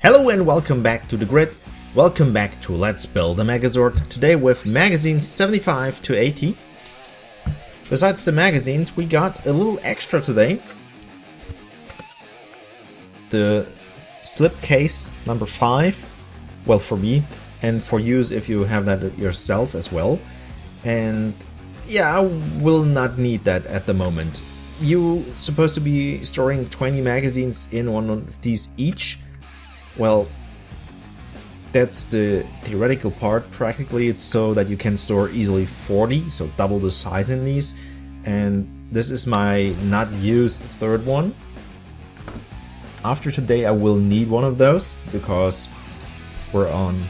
Hello and welcome back to the grid. Welcome back to Let's Build a Megazord. Today with magazines 75 to 80. Besides the magazines, we got a little extra today. The slip case number 5. Well, for me, and for use if you have that yourself as well. And yeah, I will not need that at the moment. You're supposed to be storing 20 magazines in one of these each. Well, that's the theoretical part. Practically it's so that you can store easily 40, so double the size in these. And this is my not used third one. After today I will need one of those because we're on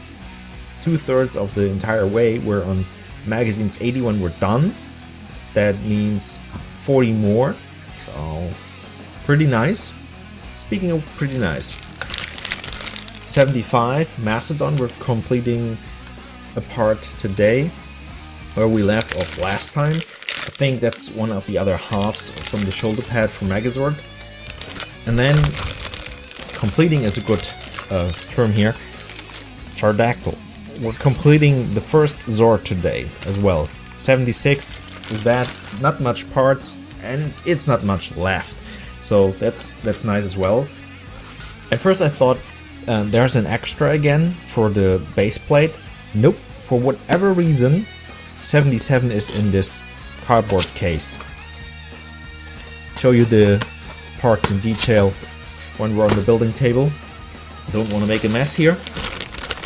2/3 of the entire way. We're on magazines 80 when we're done. That means 40 more. So pretty nice. Speaking of pretty nice, 75 Mastodon, we're completing a part today where we left off last time. I think that's one of the other halves from the shoulder pad for Megazord. And then completing is a good term here. Pterodactyl. We're completing the first Zord today as well. 76 is that, not much parts, and it's not much left. So that's nice as well. At first I thought there's an extra again for the base plate. Nope, for whatever reason 77 is in this cardboard case. Show you the parts in detail when we're on the building table. Don't want to make a mess here.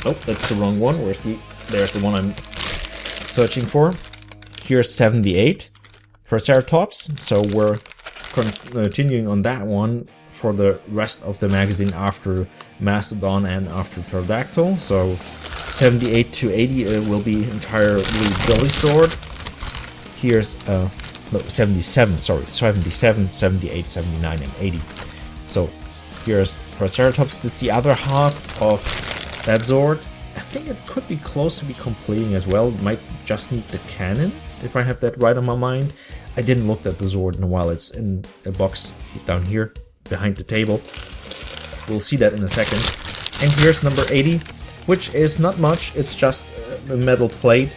Oh, that's the wrong one. There's the one I'm searching for. Here's 78 Triceratops. So we're continuing on that one for the rest of the magazine after Mastodon and after Pterodactyl. So 78 to 80 will be entirely Billy Sword. Here's no, 77, sorry, 77, 78, 79 and 80. So here's Triceratops. That's the other half of that Zord. I think it could be close to be completing as well. Might just need the cannon, if I have that right on my mind. I didn't look at the Zord in a while. It's in a box down here behind the table. We'll see that in a second. And here's number 80, which is not much. It's just a metal plate.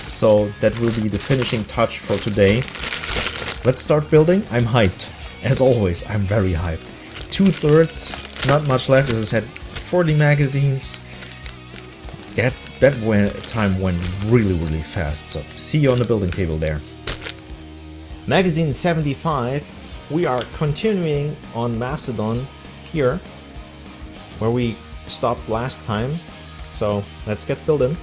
So that will be the finishing touch for today. Let's start building. I'm hyped. As always, I'm very hyped. 2/3, not much left. As I said, 40 magazines. That time went really fast. So see you on the building table there. Magazine 75. We are continuing on Mastodon here, where we stopped last time. So let's get building.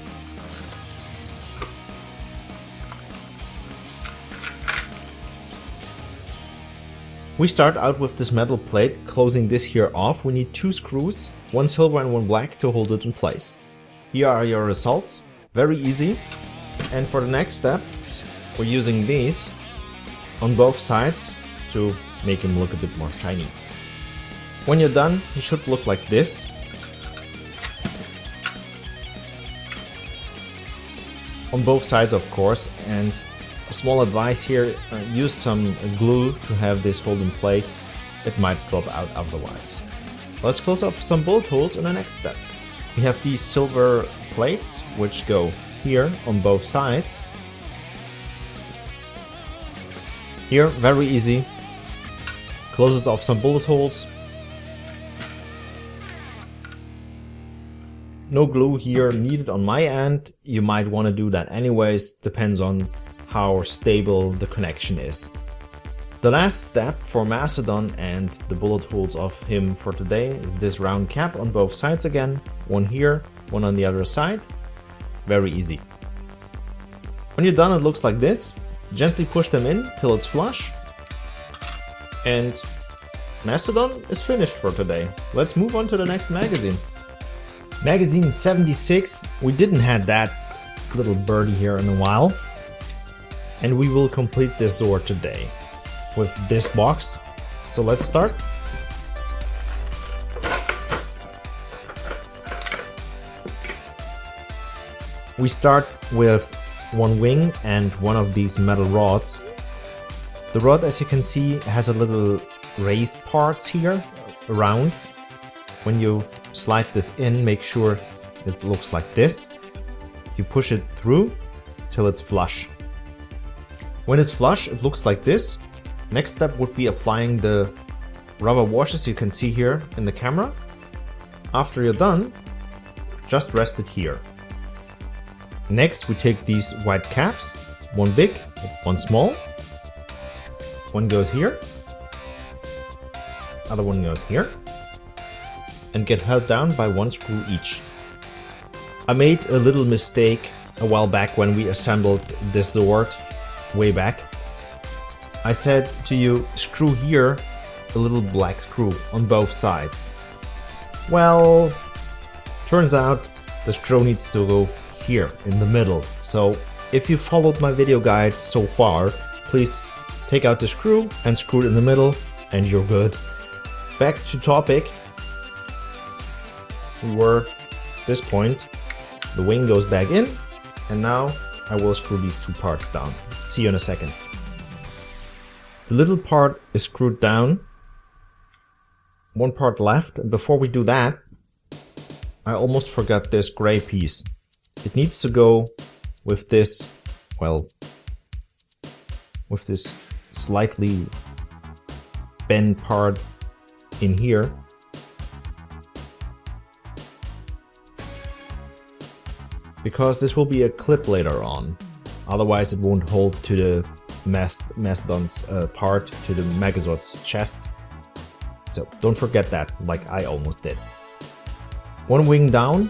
We start out with this metal plate, closing this here off. We need 2 screws, 1 silver and 1 black to hold it in place. Here are your results, very easy. And for the next step, we're using these on both sides to make him look a bit more shiny. When you're done, he should look like this. On both sides, of course, and a small advice here, use some glue to have this hold in place. It might drop out otherwise. Let's close off some bullet holes in the next step. We have these silver plates, which go here on both sides. Here, very easy. Closes off some bullet holes. No glue here needed on my end. You might want to do that anyways, depends on how stable the connection is. The last step for Mastodon and the bullet holes of him for today is this round cap on both sides again. One here, one on the other side. Very easy. When you're done, it looks like this. Gently push them in till it's flush. And Mastodon is finished for today. Let's move on to the next magazine. Magazine 76. We didn't have that little birdie here in a while. And we will complete this Zord today with this box. So let's start. We start with 1 wing and one of these metal rods. The rod, as you can see, has a little raised parts here around. When you slide this in, make sure it looks like this. You push it through till it's flush. When it's flush, it looks like this. Next step would be applying the rubber washes you can see here in the camera. After you're done, just rest it here. Next, we take these white caps, one big, one small. One goes here, other one goes here, and get held down by one screw each. I made a little mistake a while back when we assembled this Zord way back. I said to you, screw here a little black screw on both sides. Well, turns out the screw needs to go here in the middle. So if you followed my video guide so far, please take out the screw and screw it in the middle and you're good. Back to topic. We were at this point. The wing goes back in, and now I will screw these two parts down. See you in a second. The little part is screwed down. One part left, and before we do that, I almost forgot this gray piece. It needs to go with this, well, with this slightly bent part in here. Because this will be a clip later on. Otherwise it won't hold to the Mastodon's part, to the Megazord's chest. So don't forget that, like I almost did. One wing down,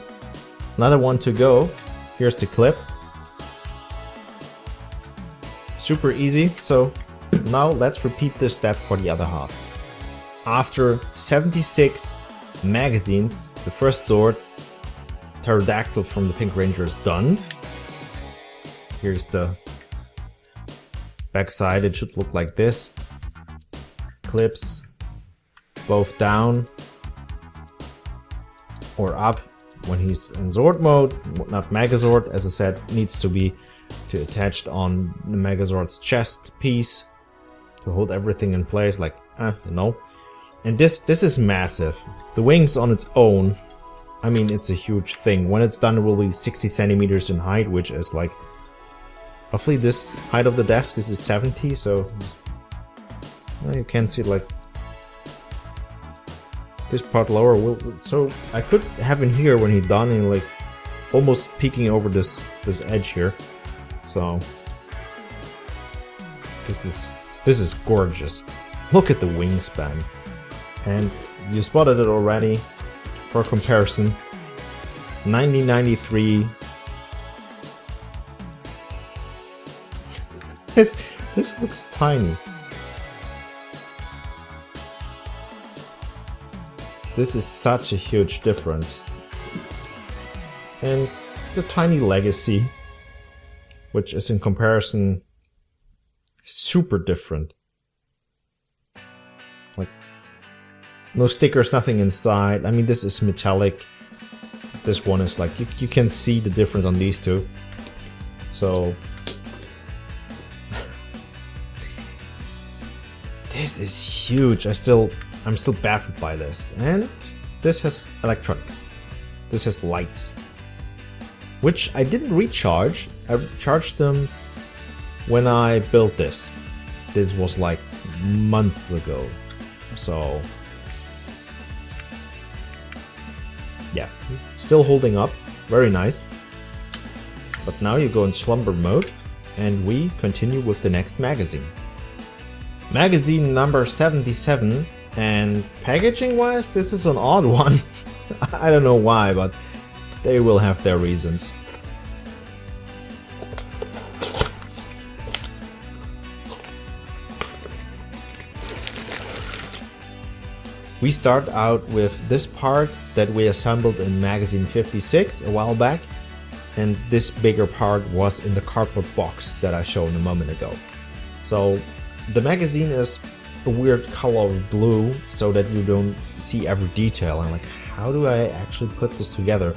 another one to go. Here's the clip. Super easy. So now let's repeat this step for the other half. After 76 magazines, the first Zord, Pterodactyl from the Pink Ranger, is done. Here's the back side. It should look like this. Clips both down or up when he's in Zord mode, not Megazord. As I said, needs to be attached on the Megazord's chest piece to hold everything in place, like you know. And this is massive. The wings on its own, I mean, it's a huge thing. When it's done, it will be 60 centimeters in height, which is like roughly this height of the desk. This is 70, so you can see like this part lower. So I could have in here when he's done, and like almost peeking over this edge here. So this is gorgeous. Look at the wingspan, and you spotted it already. For comparison, 1993. This looks tiny. This is such a huge difference. And the tiny Legacy, which is in comparison super different. Like, no stickers, nothing inside. I mean, this is metallic. This one is like, you can see the difference on these two. So this is huge. I'm still baffled by this. And this has electronics. This has lights, which I didn't recharge. I charged them when I built this. This was like months ago. So yeah, still holding up. Very nice. But now you go in slumber mode and we continue with the next magazine. Magazine number 77, and packaging wise, this is an odd one. I don't know why, but they will have their reasons. We start out with this part that we assembled in magazine 56 a while back, and this bigger part was in the cardboard box that I showed a moment ago. So the magazine is a weird color of blue so that you don't see every detail. I'm like, how do I actually put this together?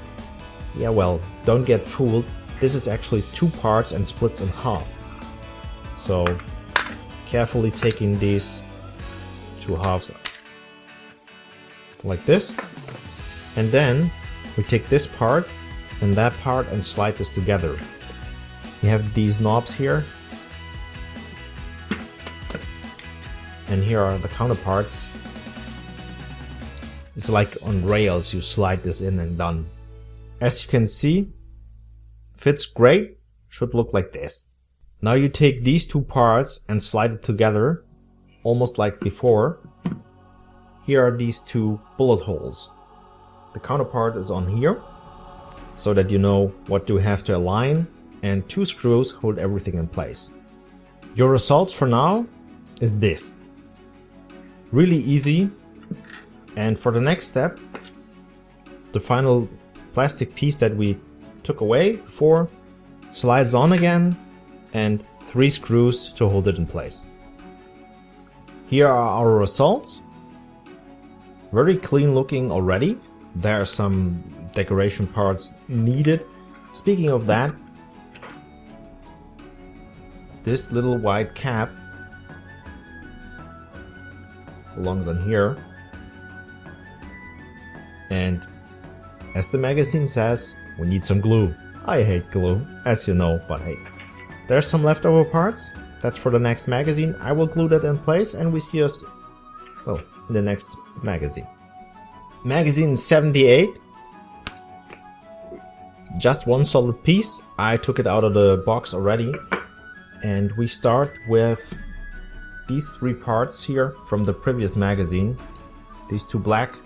Yeah, well, don't get fooled. This is actually two parts and splits in half. So carefully taking these two halves like this, And then we take this part and that part and slide this together. You have these knobs here, and here are the counterparts. It's like on rails, you slide this in and done. As you can see, fits great, should look like this. Now you take these two parts and slide it together, almost like before. Here are these two bullet holes. The counterpart is on here, so that you know what you have to align, and two screws hold everything in place. Your results for now is this. Really easy. And for the next step, the final plastic piece that we took away before slides on again, and 3 screws to hold it in place. Here are our results. Very clean looking already. There are some decoration parts needed. Speaking of that, this little white cap belongs on here. And as the magazine says, we need some glue. I hate glue, as you know, but hey. There's some leftover parts. That's for the next magazine. I will glue that in place and we see us, well, in the next magazine. Magazine 78. Just one solid piece. I took it out of the box already. And we start with these 3 parts here from the previous magazine. These 2 black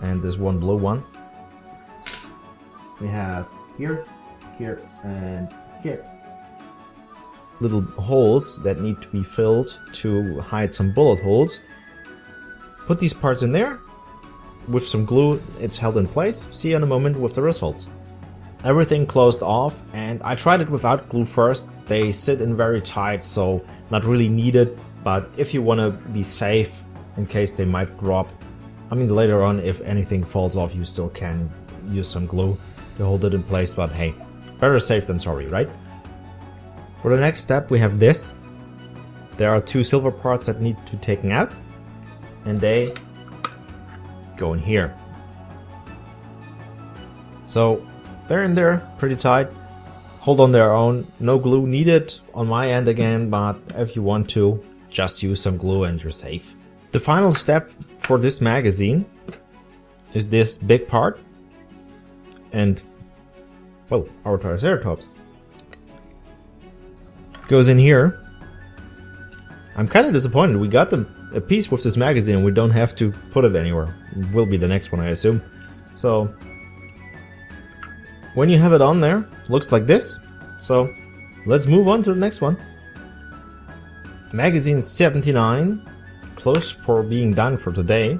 and this one blue one. We have here, here, and here. Little holes that need to be filled to hide some bullet holes. Put these parts in there. With some glue, it's held in place. See you in a moment with the results. Everything closed off, and I tried it without glue first. They sit in very tight, so not really needed, but if you want to be safe in case they might drop, I mean later on if anything falls off you still can use some glue to hold it in place, but hey, better safe than sorry, right? For the next step we have this. There are 2 silver parts that need to be taken out, and they go in here. So they're in there pretty tight, hold on their own, no glue needed on my end again, but if you want to, just use some glue and you're safe. The final step for this magazine is this big part, and well, our Triceratops goes in here. I'm kind of disappointed. We got a piece with this magazine, we don't have to put it anywhere. It will be the next one, I assume. So when you have it on there, looks like this. So let's move on to the next one. Magazine 79, close for being done for today.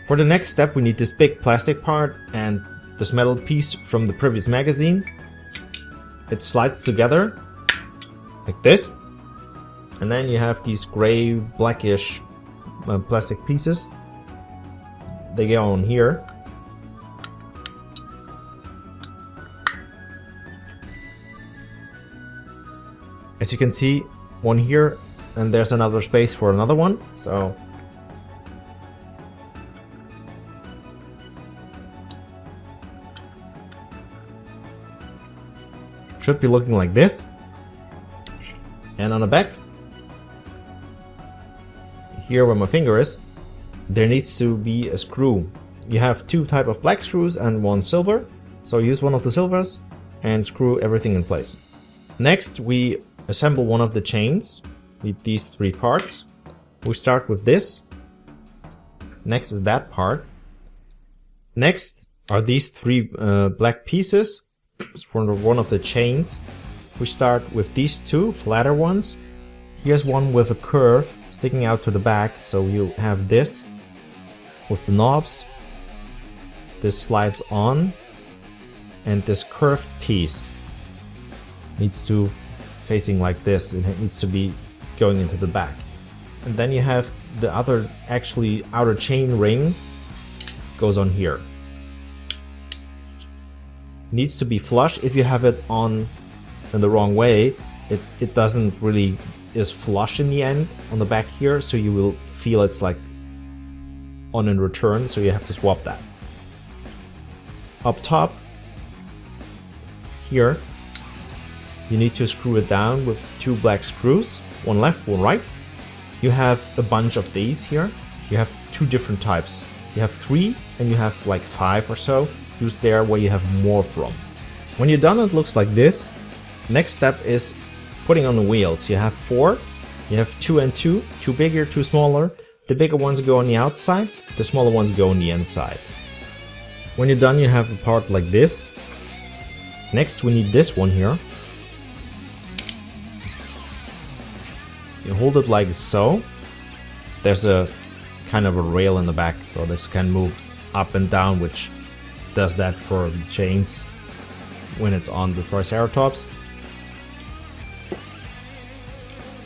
For the next step we need this big plastic part and this metal piece from the previous magazine. It slides together like this, and then you have these gray blackish plastic pieces. They go on here. As you can see, one here, and there's another space for another one. So should be looking like this. And on the back, here where my finger is, there needs to be a screw. You have 2 types of black screws and 1 silver, so use one of the silvers and screw everything in place. Next we assemble one of the chains with these 3 parts. We start with this. Next is that part. Next are these 3 black pieces for one of the chains. We start with these 2 flatter ones. Here's one with a curve sticking out to the back, so you have this with the knobs. This slides on, and this curved piece needs to facing like this. It needs to be going into the back. And then you have the other actually outer chain ring goes on here. Needs to be flush. If you have it on in the wrong way, it doesn't really is flush in the end on the back here, so you will feel it's like on in return, so you have to swap that. Up top here, you need to screw it down with 2 black screws, one left, one right. You have a bunch of these here. You have 2 different types. You have 3 and you have like 5 or so. Use there where you have more from. When you're done, it looks like this. Next step is putting on the wheels. You have 4. You have 2 and 2. 2 bigger, 2 smaller. The bigger ones go on the outside. The smaller ones go on the inside. When you're done, you have a part like this. Next, we need this one here. You hold it like so. There's a kind of a rail in the back, so this can move up and down, which does that for the chains when it's on the Triceratops.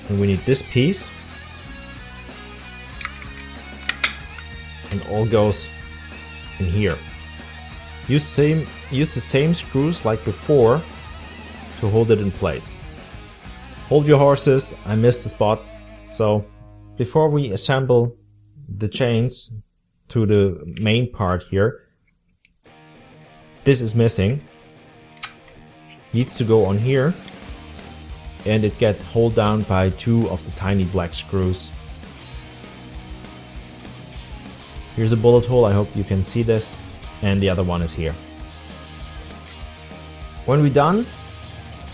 And we need this piece. And all goes in here. Use the same screws like before to hold it in place. Hold your horses. I missed the spot. So before we assemble the chains to the main part here, this is missing. Needs to go on here, and it gets held down by 2 of the tiny black screws. Here's a bullet hole. I hope you can see this, and the other one is here. When we're done,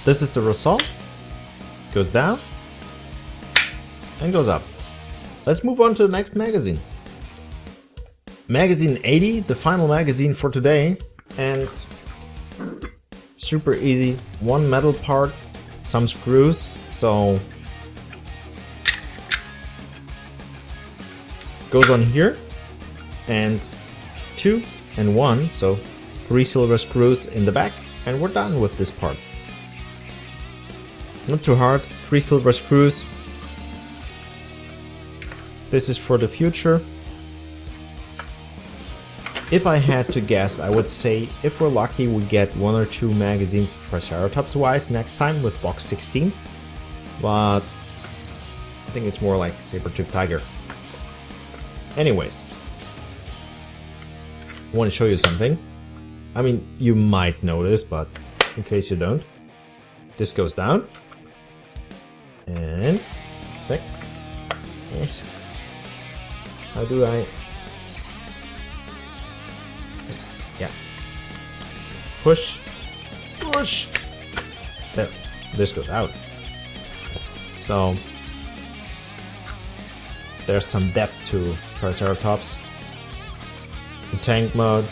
this is the result. Goes down and goes up. Let's move on to the next magazine. Magazine 80, the final magazine for today, and super easy. 1 metal part, some screws, so goes on here, and 2 and 1, so 3 silver screws in the back, and we're done with this part. Not too hard, 3 silver screws. This is for the future. If I had to guess, I would say if we're lucky we get 1 or 2 magazines Triceratops wise next time with box 16. But I think it's more like saber-tooth tiger. Anyways, I want to show you something. I mean, you might know this, but in case you don't. This goes down. And sec. How do I? Yeah. Push. Push. There. This goes out. So there's some depth to Triceratops in tank mode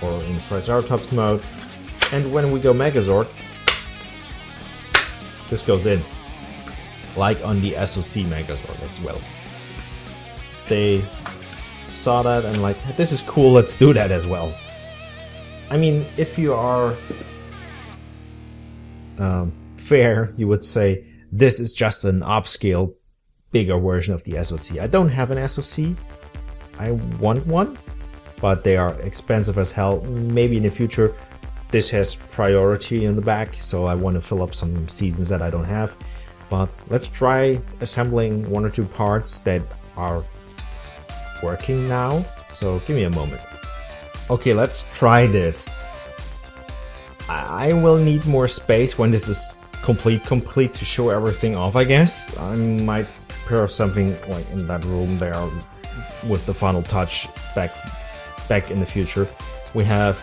or in Triceratops mode. And when we go Megazord, this goes in. Like on the SOC Megazord as well. They saw that and like, this is cool, let's do that as well. I mean, if you are fair, you would say this is just an upscale, bigger version of the SOC. I don't have an SOC. I want one, but they are expensive as hell. Maybe in the future, this has priority in the back, so I want to fill up some seasons that I don't have. But let's try assembling 1 or 2 parts that are working now. So give me a moment. Okay, let's try this. I will need more space when this is complete to show everything off, I guess. I might pair something like in that room there with the final touch back in the future. We have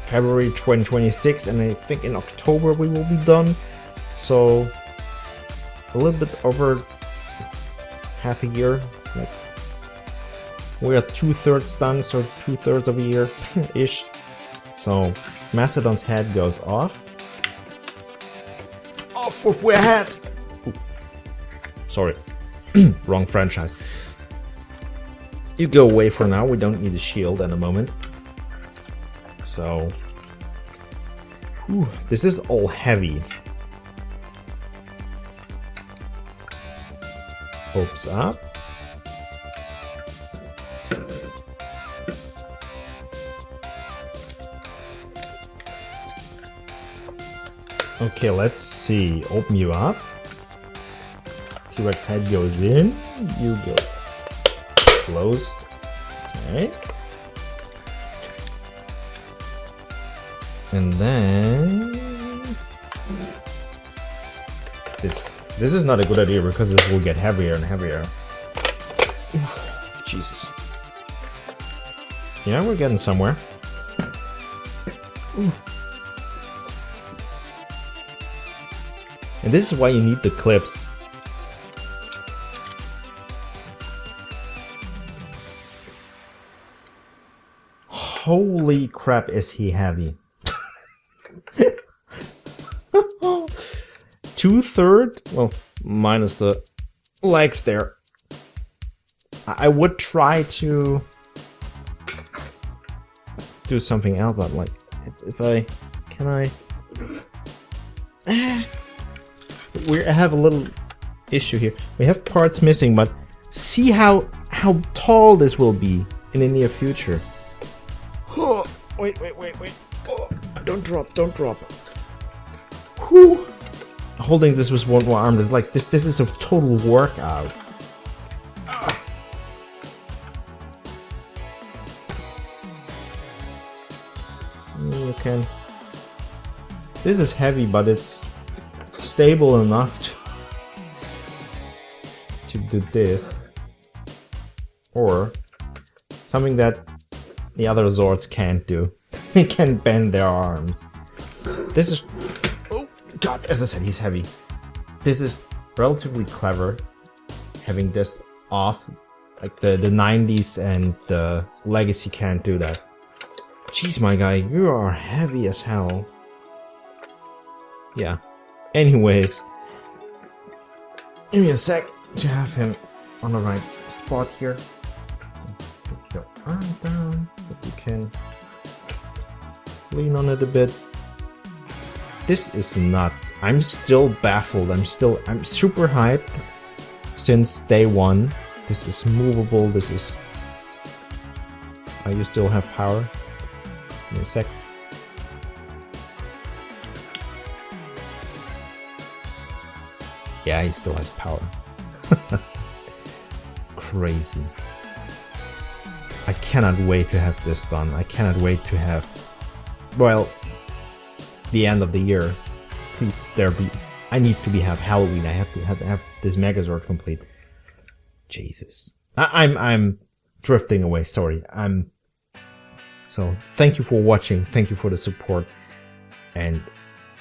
February 2026, and I think in October we will be done. So a little bit over half a year. Like, we are 2/3 done, so 2/3 of a year ish. So Mastodon's head goes off. Off footwear hat. Ooh. Sorry, wrong franchise. You go away for now. We don't need a shield at the moment. So this is all heavy. Opens up. Okay, let's see. Open you up. T-Rex head goes in, you go close. Okay. And then this is not a good idea because this will get heavier and heavier. Jesus. Yeah, we're getting somewhere. Ooh. And this is why you need the clips. Holy crap, is he heavy. 2/3? Well, minus the legs there. I would try to do something else, but like, if I... Can I... We have a little issue here. We have parts missing, but see how tall this will be in the near future. Oh, wait. Oh, don't drop. Whew. Holding this with one arm is like this is a total workout. You can. This is heavy, but it's stable enough to do this, or something that the other Zords can't do. They can bend their arms. This is... Oh god, as I said, he's heavy. This is relatively clever, having this off. Like the 90s and the Legacy can't do that. Jeez, my guy, you are heavy as hell. Yeah. Anyways, give me a sec to have him on the right spot here. So put your arm down so you can lean on it a bit. This is nuts. I'm still baffled. I'm super hyped since day one. This is movable. This is... you still have power? Give me a sec. Yeah, he still has power. Crazy. I cannot wait to have this done. I cannot wait to have... Well, the end of the year. Please, there be... I need to have Halloween. I have to have this Megazord complete. Jesus. I'm drifting away. Sorry. So, thank you for watching. Thank you for the support. And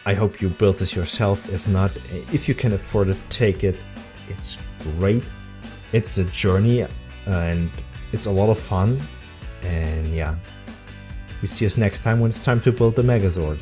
I hope you built this yourself. If not, if you can afford it, take it. It's great. It's a journey and it's a lot of fun. And yeah, we see us next time when it's time to build the Megazord.